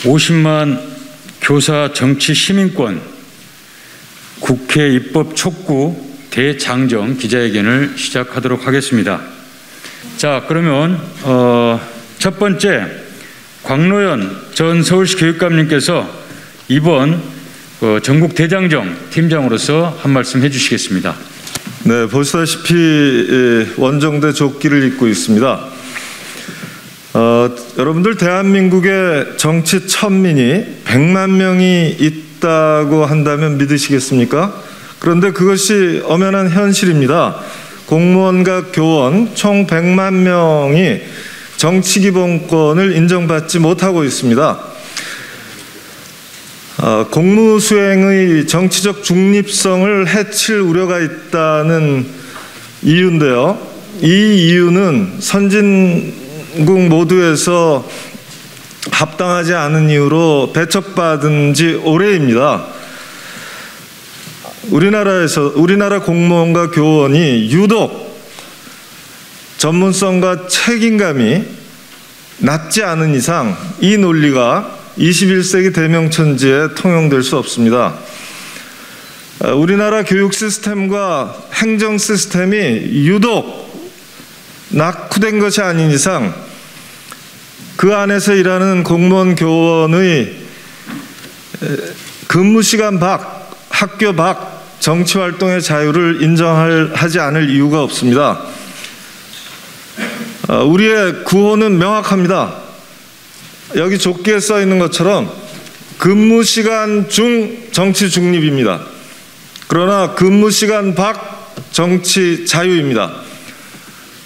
50만 교사 정치 시민권 국회 입법 촉구 대장정 기자회견을 시작하도록 하겠습니다. 자, 그러면 첫 번째 광노현 전 서울시 교육감님께서 이번 전국 대장정 팀장으로서 한 말씀 해주시겠습니다. 네, 보시다시피 원정대 조끼를 입고 있습니다. 여러분들 대한민국의 정치 천민이 100만 명이 있다고 한다면 믿으시겠습니까? 그런데 그것이 엄연한 현실입니다. 공무원과 교원 총 100만 명이 정치기본권을 인정받지 못하고 있습니다. 공무수행의 정치적 중립성을 해칠 우려가 있다는 이유인데요. 이 이유는 선진국 모두에서 합당하지 않은 이유로 배척받은 지 오래입니다. 우리나라 공무원과 교원이 유독 전문성과 책임감이 낮지 않은 이상 이 논리가 21세기 대명천지에 통용될 수 없습니다. 우리나라 교육 시스템과 행정 시스템이 유독 낙후된 것이 아닌 이상 그 안에서 일하는 공무원 교원의 근무시간 밖, 학교 밖 정치활동의 자유를 인정하지 않을 이유가 없습니다. 우리의 구호는 명확합니다. 여기 조끼에 써 있는 것처럼 근무시간 중 정치 중립입니다. 그러나 근무시간 밖 정치 자유입니다.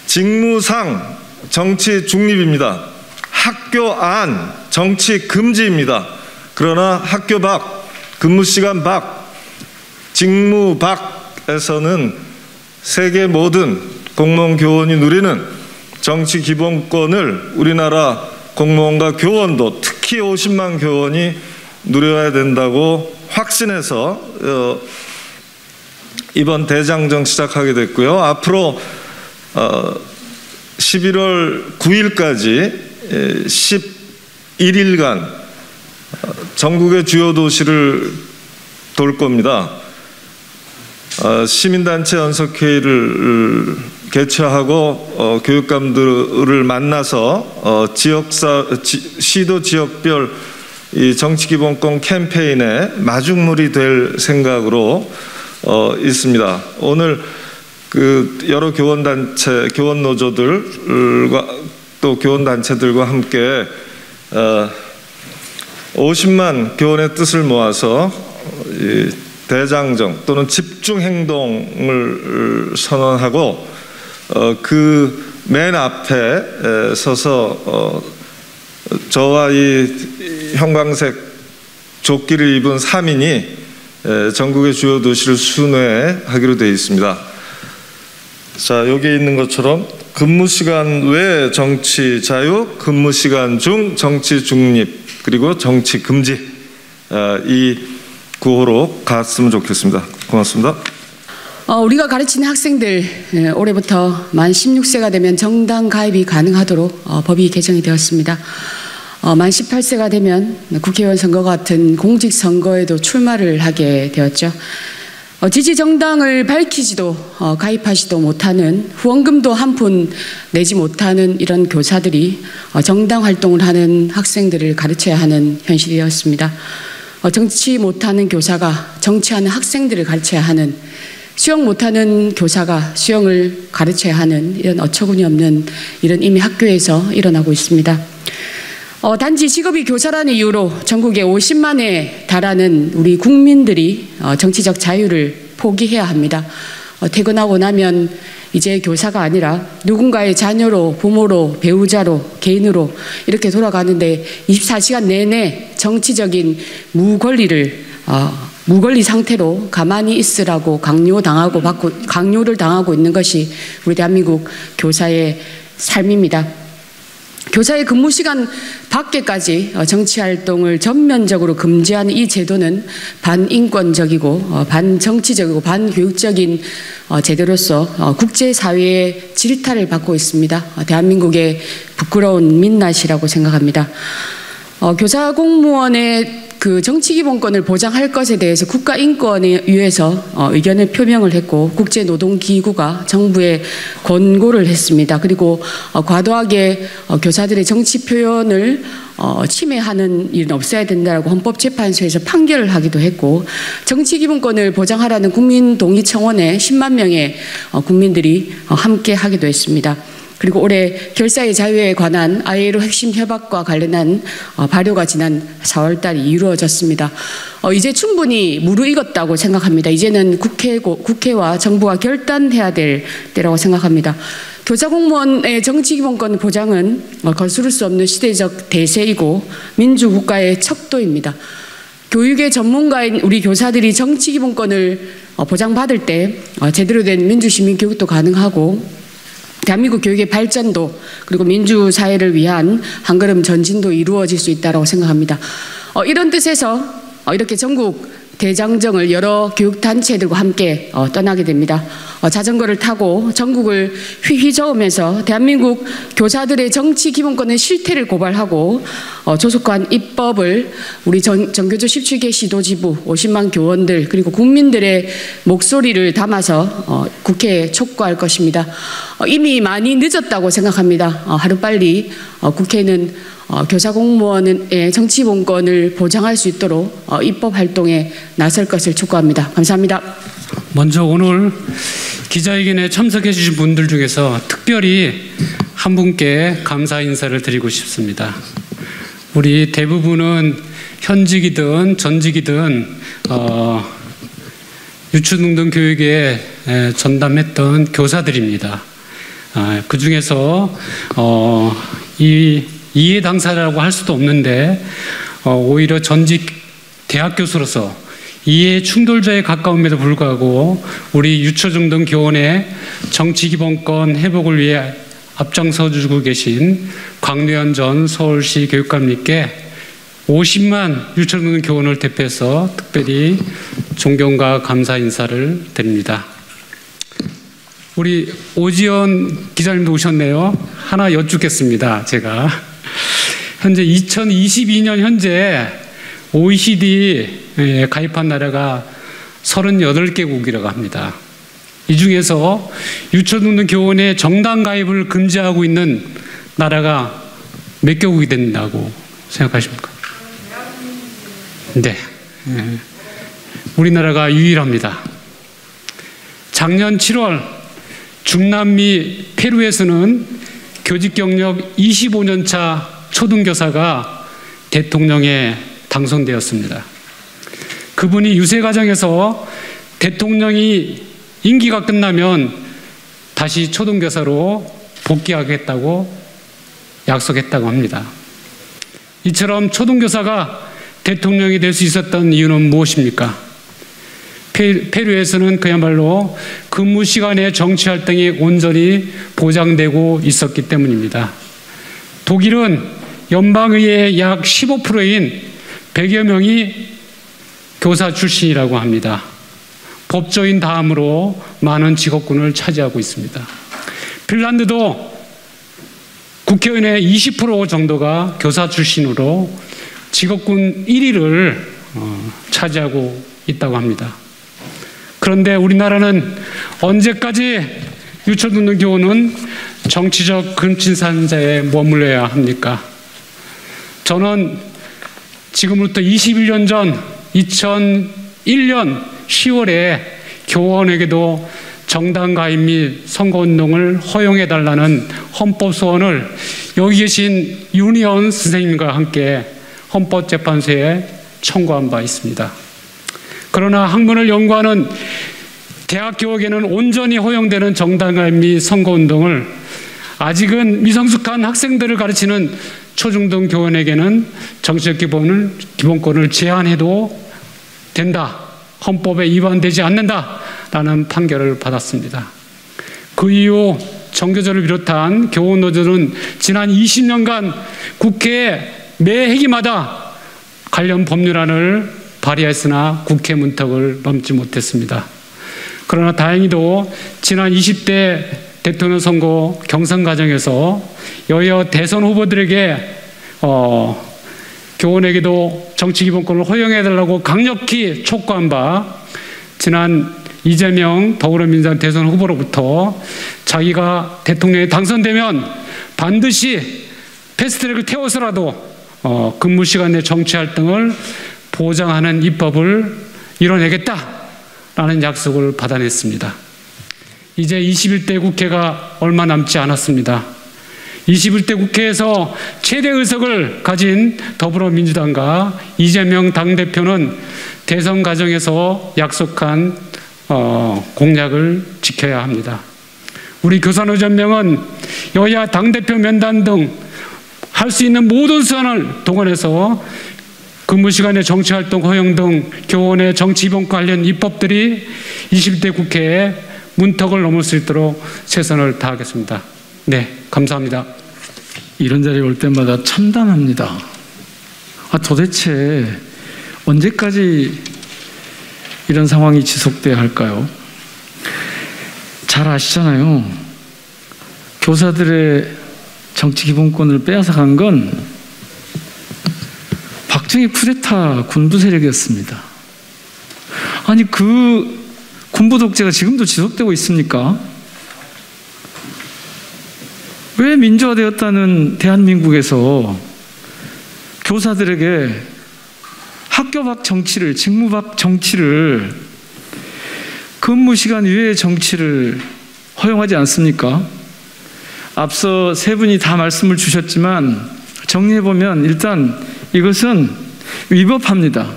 직무상 정치 중립입니다. 학교 안 정치 금지입니다. 그러나 학교 밖, 근무시간 밖, 직무 밖에서는 세계 모든 공무원 교원이 누리는 정치 기본권을 우리나라 공무원과 교원도 특히 50만 교원이 누려야 된다고 확신해서 이번 대장정 시작하게 됐고요. 앞으로 11월 9일까지 11일간 전국의 주요 도시를 돌 겁니다. 시민단체 연석회의를 개최하고 교육감들을 만나서 시도 지역별 이 정치기본권 캠페인의 마중물이 될 생각으로 있습니다. 오늘 여러 교원단체, 교원노조들과 또 교원단체들과 함께 50만 교원의 뜻을 모아서 대장정 또는 집중행동을 선언하고 그 맨 앞에 서서 저와 이 형광색 조끼를 입은 3인이 전국의 주요 도시를 순회하기로 되어 있습니다. 자, 여기에 있는 것처럼 근무시간 외 정치 자유, 근무시간 중 정치 중립, 그리고 정치 금지, 이 구호로 갔으면 좋겠습니다. 고맙습니다. 우리가 가르치는 학생들 올해부터 만 16세가 되면 정당 가입이 가능하도록 법이 개정이 되었습니다. 만 18세가 되면 국회의원 선거 같은 공직선거에도 출마를 하게 되었죠. 지지 정당을 밝히지도 가입하지도 못하는, 후원금도 한 푼 내지 못하는 이런 교사들이 정당 활동을 하는 학생들을 가르쳐야 하는 현실이었습니다. 정치 못하는 교사가 정치하는 학생들을 가르쳐야 하는, 수영 못하는 교사가 수영을 가르쳐야 하는 이런 어처구니 없는 일은 이미 학교에서 일어나고 있습니다. 단지 직업이 교사라는 이유로 전국에 50만에 달하는 우리 국민들이 정치적 자유를 포기해야 합니다. 퇴근하고 나면 이제 교사가 아니라 누군가의 자녀로, 부모로, 배우자로, 개인으로 이렇게 돌아가는데 24시간 내내 정치적인 무권리 상태로 가만히 있으라고 강요를 당하고 있는 것이 우리 대한민국 교사의 삶입니다. 교사의 근무시간 밖에까지 정치활동을 전면적으로 금지하는 이 제도는 반인권적이고 반정치적이고 반교육적인 제도로서 국제사회의 질타를 받고 있습니다. 대한민국의 부끄러운 민낯이라고 생각합니다. 교사 공무원의 그 정치기본권을 보장할 것에 대해서 국가인권위에서 의견을 표명을 했고 국제노동기구가 정부에 권고를 했습니다. 그리고 과도하게 교사들의 정치 표현을 침해하는 일은 없어야 된다고 헌법재판소에서 판결을 하기도 했고 정치기본권을 보장하라는 국민동의청원에 10만 명의 국민들이 함께 하기도 했습니다. 그리고 올해 결사의 자유에 관한 ILO 핵심 협약과 관련한 발효가 지난 4월 달 이루어졌습니다. 이제 충분히 무르익었다고 생각합니다. 이제는 국회와 정부가 결단해야 될 때라고 생각합니다. 교사 공무원의 정치기본권 보장은 거스를 수 없는 시대적 대세이고 민주국가의 척도입니다. 교육의 전문가인 우리 교사들이 정치기본권을 보장받을 때 제대로 된 민주시민 교육도 가능하고 대한민국 교육의 발전도 그리고 민주사회를 위한 한 걸음 전진도 이루어질 수 있다고 생각합니다. 이런 뜻에서 이렇게 전국 대장정을 여러 교육단체들과 함께 떠나게 됩니다. 자전거를 타고 전국을 휘휘저으면서 대한민국 교사들의 정치 기본권의 실태를 고발하고 조속한 입법을 우리 전교조 17개 시도지부 50만 교원들 그리고 국민들의 목소리를 담아서 국회에 촉구할 것입니다. 이미 많이 늦었다고 생각합니다. 하루빨리 국회는 교사 공무원의 정치본권을 보장할 수 있도록 입법 활동에 나설 것을 촉구합니다. 감사합니다. 먼저 오늘 기자회견에 참석해 주신 분들 중에서 특별히 한 분께 감사 인사를 드리고 싶습니다. 우리 대부분은 현직이든 전직이든 유초등등 교육에 전담했던 교사들입니다. 그 중에서 이 이해 당사자라고 할 수도 없는데 오히려 전직 대학 교수로서 이해 충돌자에 가까움에도 불구하고 우리 유초중등 교원의 정치기본권 회복을 위해 앞장서 주고 계신 광노현 전 서울시 교육감님께 50만 유초중등 교원을 대표해서 특별히 존경과 감사 인사를 드립니다. 우리 오지연 기자님도 오셨네요. 하나 여쭙겠습니다. 제가 현재 2022년 현재 OECD에 가입한 나라가 38개국이라고 합니다. 이 중에서 유초등등 교원의 정당 가입을 금지하고 있는 나라가 몇 개국이 된다고 생각하십니까? 네. 우리나라가 유일합니다. 작년 7월 중남미 페루에서는 교직 경력 25년 차 초등교사가 대통령에 당선되었습니다. 그분이 유세 과정에서 대통령이 임기가 끝나면 다시 초등교사로 복귀하겠다고 약속했다고 합니다. 이처럼 초등교사가 대통령이 될 수 있었던 이유는 무엇입니까? 페루에서는 그야말로 근무 시간에 정치 활동이 온전히 보장되고 있었기 때문입니다. 독일은 연방의회의 약 15%인 100여 명이 교사 출신이라고 합니다. 법조인 다음으로 많은 직업군을 차지하고 있습니다. 핀란드도 국회의원의 20% 정도가 교사 출신으로 직업군 1위를 차지하고 있다고 합니다. 그런데 우리나라는 언제까지 유초등등 교원은 정치적 근친산자에 머물러야 합니까? 저는 지금부터 21년 전 2001년 10월에 교원에게도 정당 가입 및 선거운동을 허용해달라는 헌법 소원을 여기 계신 윤희원 선생님과 함께 헌법재판소에 청구한 바 있습니다. 그러나 학문을 연구하는 대학 교육에는 온전히 허용되는 정당 가입 및 선거운동을 아직은 미성숙한 학생들을 가르치는 초중등 교원에게는 정치적 기본권을 제한해도 된다. 헌법에 위반되지 않는다라는 판결을 받았습니다. 그 이후 정교조를 비롯한 교원노조는 지난 20년간 국회에 매 회기마다 관련 법률안을 발의했으나 국회 문턱을 넘지 못했습니다. 그러나 다행히도 지난 20대 대통령 선거 경선 과정에서 여야 대선 후보들에게 교원에게도 정치기본권을 허용해달라고 강력히 촉구한 바 지난 이재명 더불어민주당 대선 후보로부터 자기가 대통령에 당선되면 반드시 패스트트랙을 태워서라도 근무시간 내 정치활동을 보장하는 입법을 이뤄내겠다라는 약속을 받아냈습니다. 이제 21대 국회가 얼마 남지 않았습니다. 21대 국회에서 최대 의석을 가진 더불어민주당과 이재명 당대표는 대선 과정에서 약속한 공약을 지켜야 합니다. 우리 교사노조연맹은 여야 당대표 면담 등 할 수 있는 모든 수단을 동원해서 근무시간의 정치활동 허용 등 교원의 정치이범 관련 입법들이 21대 국회에 문턱을 넘을 수 있도록 최선을 다하겠습니다. 네, 감사합니다. 이런 자리에 올 때마다 참담합니다. 도대체 언제까지 이런 상황이 지속돼야 할까요? 잘 아시잖아요. 교사들의 정치기본권을 빼앗아간 건 박정희 쿠데타 군부 세력이었습니다. 아니 그 군부 독재가 지금도 지속되고 있습니까? 왜 민주화되었다는 대한민국에서 교사들에게 학교 밖 정치를, 직무 밖 정치를, 근무 시간 이외의 정치를 허용하지 않습니까? 앞서 세 분이 다 말씀을 주셨지만 정리해보면 일단 이것은 위법합니다.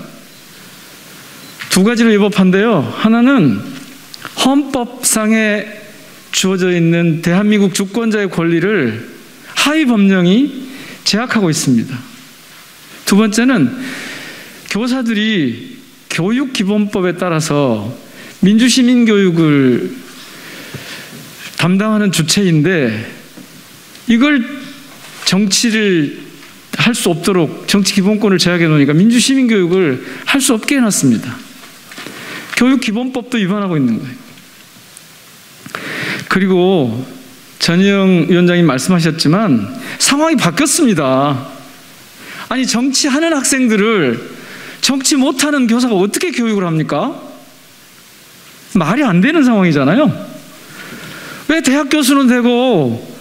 두 가지로 위법한데요. 하나는 헌법상에 주어져 있는 대한민국 주권자의 권리를 하위 법령이 제약하고 있습니다. 두 번째는 교사들이 교육기본법에 따라서 민주시민교육을 담당하는 주체인데 이걸 정치를 할 수 없도록 정치기본권을 제약해 놓으니까 민주시민교육을 할 수 없게 해놨습니다. 교육기본법도 위반하고 있는 거예요. 그리고 전희영 위원장님 말씀하셨지만 상황이 바뀌었습니다. 아니 정치하는 학생들을 정치 못하는 교사가 어떻게 교육을 합니까? 말이 안 되는 상황이잖아요. 왜 대학 교수는 되고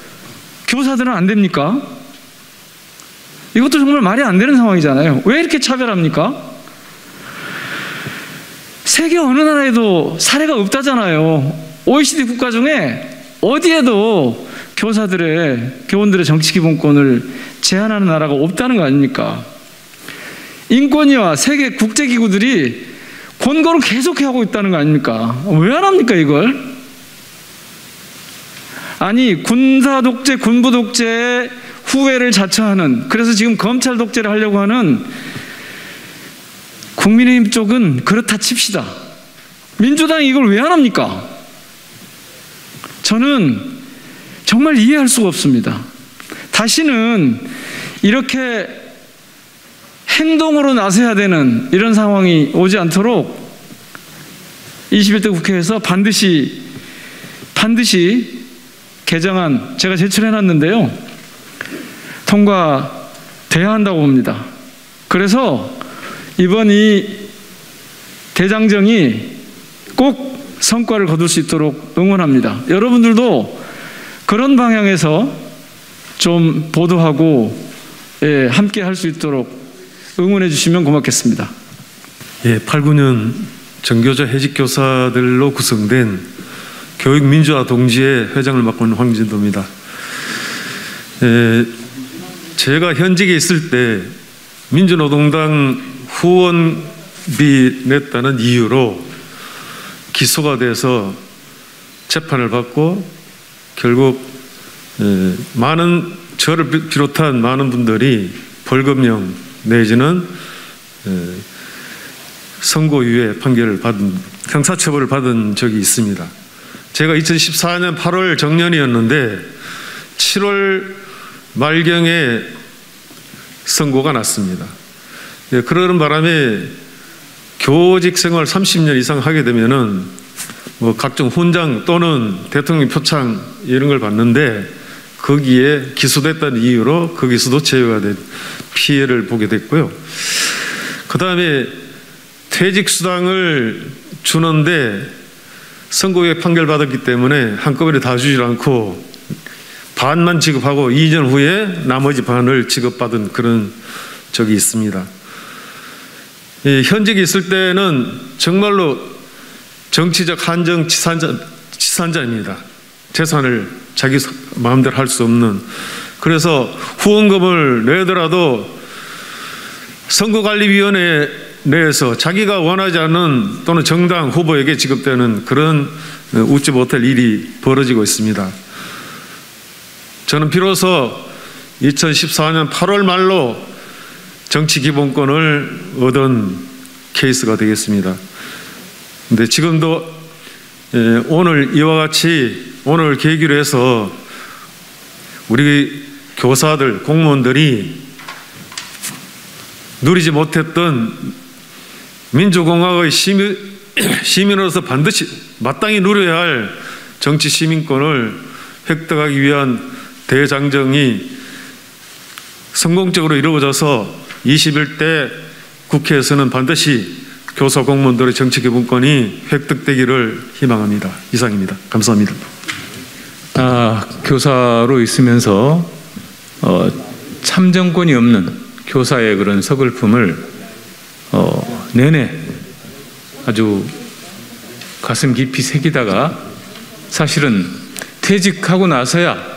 교사들은 안 됩니까? 이것도 정말 말이 안 되는 상황이잖아요. 왜 이렇게 차별합니까? 세계 어느 나라에도 사례가 없다잖아요. OECD 국가 중에 어디에도 교원들의 정치기본권을 제한하는 나라가 없다는 거 아닙니까? 인권위와 세계 국제기구들이 권고를 계속하고 있다는 거 아닙니까? 왜 안 합니까 이걸? 아니 군사 독재, 군부 독재의 후회를 자처하는, 그래서 지금 검찰 독재를 하려고 하는 국민의힘 쪽은 그렇다 칩시다. 민주당이 이걸 왜 안 합니까? 저는 정말 이해할 수가 없습니다. 다시는 이렇게 행동으로 나서야 되는 이런 상황이 오지 않도록 21대 국회에서 반드시 개정안 제가 제출해놨는데요. 통과돼야 한다고 봅니다. 그래서 이번 이 대장정이 꼭 성과를 거둘 수 있도록 응원합니다. 여러분들도 그런 방향에서 좀 보도하고 함께 할 수 있도록 응원해 주시면 고맙겠습니다. 8, 9년 정교조 해직교사들로 구성된 교육민주화 동지회 회장을 맡고 있는 황진도입니다. 제가 현직에 있을 때 민주노동당 후원비 냈다는 이유로 기소가 돼서 재판을 받고 결국 저를 비롯한 많은 분들이 벌금형 내지는 선고유예 판결을 받은, 형사처벌을 받은 적이 있습니다. 제가 2014년 8월 정년이었는데 7월 말경에 선고가 났습니다. 그러는 바람에 교직 생활 30년 이상 하게 되면은 각종 훈장 또는 대통령 표창 이런 걸 받는데 거기에 기소됐다는 이유로 거기서도 제외가 된 피해를 보게 됐고요. 그 다음에 퇴직수당을 주는데 선고에 판결받았기 때문에 한꺼번에 다 주질 않고 반만 지급하고 이전 후에 나머지 반을 지급받은 그런 적이 있습니다. 현직에 있을 때는 정말로 정치적 한정 치산자입니다. 재산을 자기 마음대로 할 수 없는. 그래서 후원금을 내더라도 선거관리위원회 내에서 자기가 원하지 않는 또는 정당 후보에게 지급되는 그런 웃지 못할 일이 벌어지고 있습니다. 저는 비로소 2014년 8월 말로 정치기본권을 얻은 케이스가 되겠습니다. 근데 지금도 오늘 이와 같이 오늘 계기로 해서 우리 교사들, 공무원들이 누리지 못했던 민주공화국의 시민으로서 반드시 마땅히 누려야 할 정치 시민권을 획득하기 위한 대장정이 성공적으로 이루어져서 21대 국회에서는 반드시 교사 공무원들의 정치 기본권이 획득되기를 희망합니다. 이상입니다. 감사합니다. 교사로 있으면서 참정권이 없는 교사의 그런 서글픔을 내내 아주 가슴 깊이 새기다가 사실은 퇴직하고 나서야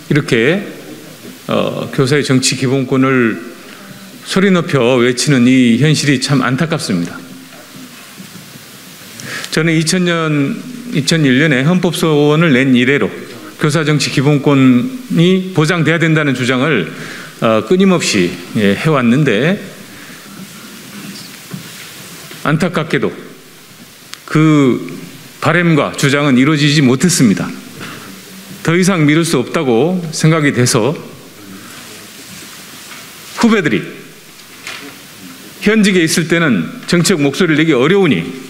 이렇게 교사의 정치 기본권을 소리 높여 외치는 이 현실이 참 안타깝습니다. 저는 2001년에 헌법소원을 낸 이래로 교사 정치 기본권이 보장돼야 된다는 주장을 끊임없이 해왔는데 안타깝게도 그 바람과 주장은 이루어지지 못했습니다. 더 이상 미룰 수 없다고 생각이 돼서 후배들이 현직에 있을 때는 정책 목소리를 내기 어려우니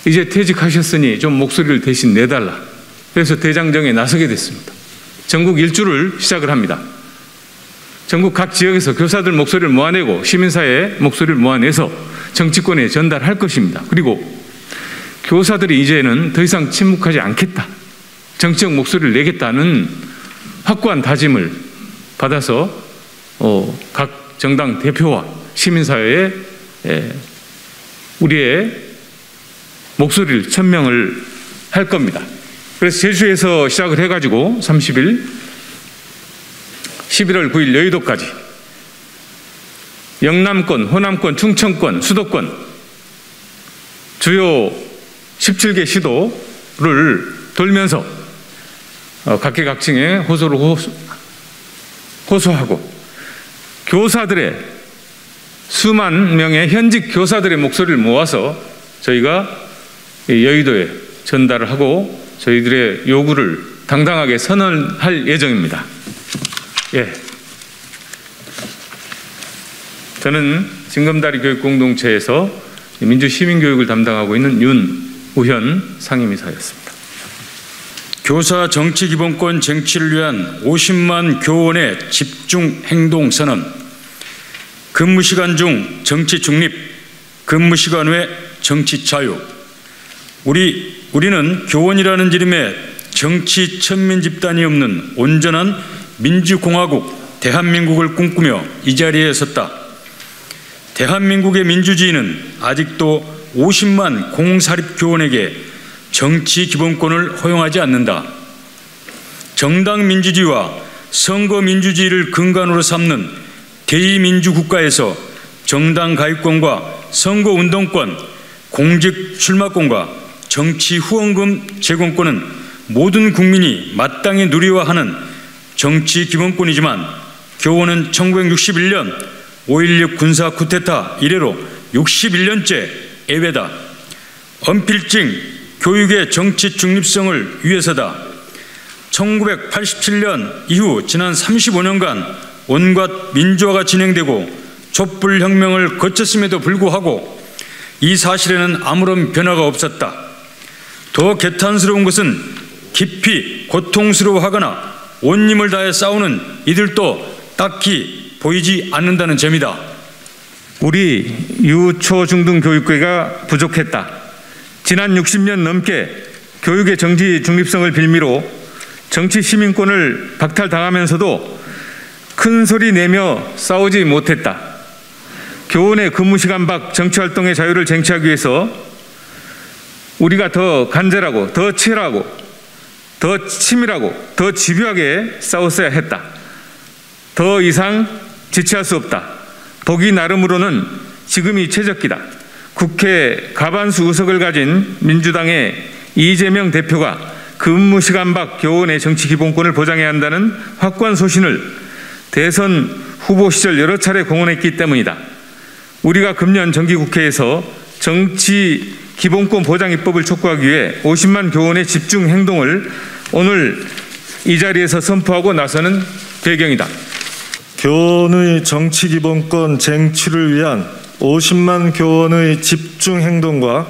이제 퇴직하셨으니 좀 목소리를 대신 내달라. 그래서 대장정에 나서게 됐습니다. 전국 일주를 시작을 합니다. 전국 각 지역에서 교사들 목소리를 모아내고 시민사회의 목소리를 모아내서 정치권에 전달할 것입니다. 그리고 교사들이 이제는 더 이상 침묵하지 않겠다. 정치적 목소리를 내겠다는 확고한 다짐을 받아서 각 정당 대표와 시민사회에 우리의 목소리를 천명을 할 겁니다. 그래서 제주에서 시작을 해가지고 30일 11월 9일 여의도까지 영남권, 호남권, 충청권, 수도권 주요 17개 시도를 돌면서 각계각층에 호소를 호소하고 교사들의 수만 명의 현직 교사들의 목소리를 모아서 저희가 여의도에 전달을 하고 저희들의 요구를 당당하게 선언할 예정입니다. 예. 저는 징검다리 교육공동체에서 민주시민교육을 담당하고 있는 윤우현 상임이사였습니다. 교사 정치기본권 쟁취를 위한 50만 교원의 집중 행동 선언. 근무시간 중 정치 중립, 근무시간 외 정치 자유. 우리는 교원이라는 이름에 정치 천민 집단이 없는 온전한 민주공화국 대한민국을 꿈꾸며 이 자리에 섰다. 대한민국의 민주주의는 아직도 50만 공사립 교원에게 정치 기본권을 허용하지 않는다. 정당 민주주의와 선거 민주주의를 근간으로 삼는 대의민주국가에서 정당 가입권과 선거 운동권, 공직 출마권과 정치 후원금 제공권은 모든 국민이 마땅히 누려야 하는 정치 기본권이지만 교원은 1961년 5.16 군사 쿠데타 이래로 61년째 예외다. 언필징 교육의 정치 중립성을 위해서다. 1987년 이후 지난 35년간 온갖 민주화가 진행되고 촛불혁명을 거쳤음에도 불구하고 이 사실에는 아무런 변화가 없었다. 더 개탄스러운 것은 깊이 고통스러워하거나 온 힘을 다해 싸우는 이들도 딱히 보이지 않는다는 점이다. 우리 유초 중등 교육계가 부족했다. 지난 60년 넘게 교육의 정치 중립성을 빌미로 정치 시민권을 박탈당하면서도 큰 소리 내며 싸우지 못했다. 교원의 근무 시간 밖 정치활동의 자유를 쟁취하기 위해서 우리가 더 간절하고 더 치열하고 더 치밀하고 더 집요하게 싸웠어야 했다. 더 이상 지체할 수 없다. 보기 나름으로는 지금이 최적기다. 국회 과반수 의석을 가진 민주당의 이재명 대표가 근무 시간 밖 교원의 정치 기본권을 보장해야 한다는 확고한 소신을 대선 후보 시절 여러 차례 공언했기 때문이다. 우리가 금년 정기국회에서 정치 기본권 보장 입법을 촉구하기 위해 50만 교원의 집중 행동을 오늘 이 자리에서 선포하고 나서는 배경이다. 교원의 정치 기본권 쟁취를 위한 50만 교원의 집중 행동과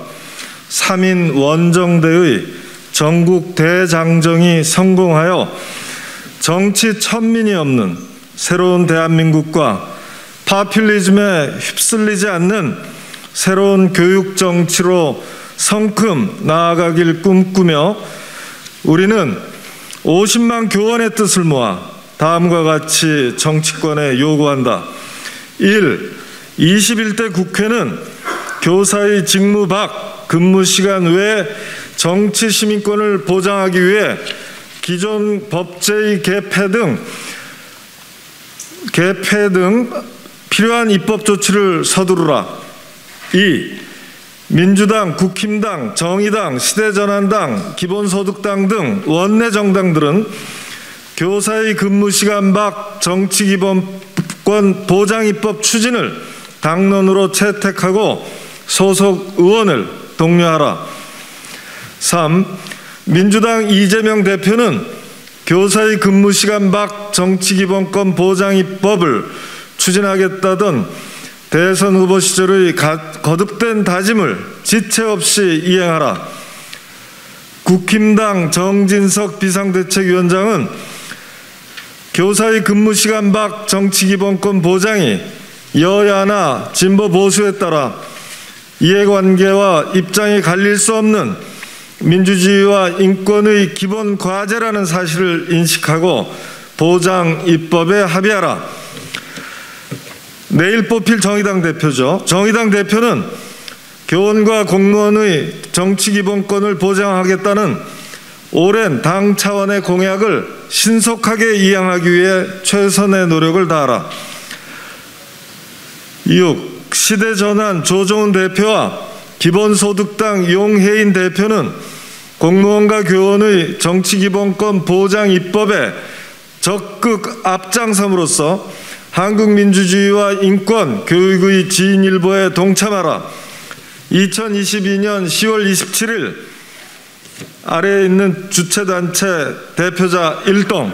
3인 원정대의 전국 대장정이 성공하여 정치 천민이 없는 새로운 대한민국과 파퓰리즘에 휩쓸리지 않는 새로운 교육 정치로 성큼 나아가길 꿈꾸며 우리는 50만 교원의 뜻을 모아 다음과 같이 정치권에 요구한다. 1. 21대 국회는 교사의 직무 밖 근무 시간 외 정치 시민권을 보장하기 위해 기존 법제의 개폐 등 필요한 입법 조치를 서두르라. 2. 민주당, 국힘당, 정의당, 시대전환당, 기본소득당 등 원내 정당들은 교사의 근무 시간 밖 정치 기본권 보장 입법 추진을 당론으로 채택하고 소속 의원을 독려하라. 3. 민주당 이재명 대표는 교사의 근무 시간 밖 정치 기본권 보장 입법을 추진하겠다던 대선 후보 시절의 거듭된 다짐을 지체 없이 이행하라. 국힘당 정진석 비상대책위원장은 교사의 근무 시간 밖 정치 기본권 보장이 여야나 진보 보수에 따라 이해관계와 입장이 갈릴 수 없는 민주주의와 인권의 기본 과제라는 사실을 인식하고 보장 입법에 합의하라. 내일 뽑힐 정의당 대표죠. 정의당 대표는 교원과 공무원의 정치 기본권을 보장하겠다는 오랜 당 차원의 공약을 신속하게 이행하기 위해 최선의 노력을 다하라. 6. 시대전환 조정훈 대표와 기본소득당 용혜인 대표는 공무원과 교원의 정치 기본권 보장 입법에 적극 앞장섬으로써 한국 민주주의와 인권, 교육의 진일보에 동참하라. 2022년 10월 27일 아래에 있는 주체단체 대표자 1동